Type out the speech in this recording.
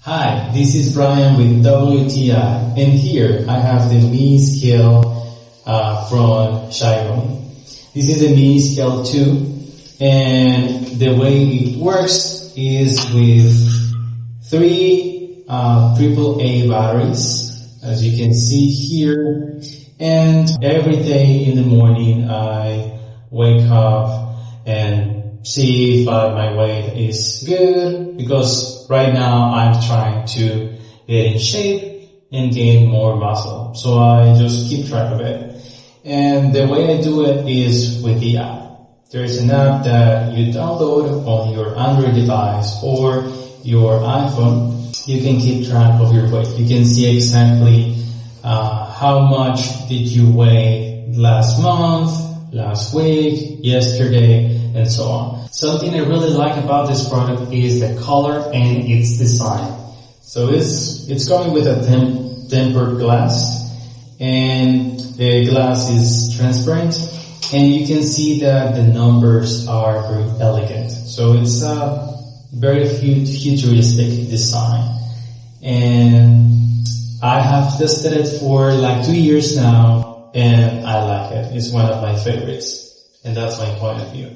Hi, this is Brian with WTI, and here I have the mini scale from Xiaomi. This is a mini scale 2, and the way it works is with 3 AAA batteries, as you can see here. And every day in the morning I wake up and see if my weight is good, because right now I'm trying to get in shape and gain more muscle. So I just keep track of it. And the way I do it is with the app. There's an app that you download on your Android device or your iPhone. You can keep track of your weight. You can see exactly how much did you weigh last month, last week, yesterday, and so on. Something I really like about this product is the color and its design. So it's coming with a tempered glass, and the glass is transparent, and you can see that the numbers are very elegant. So it's a very futuristic design. And I have tested it for like 2 years now, and I like it. It's one of my favorites, and that's my point of view.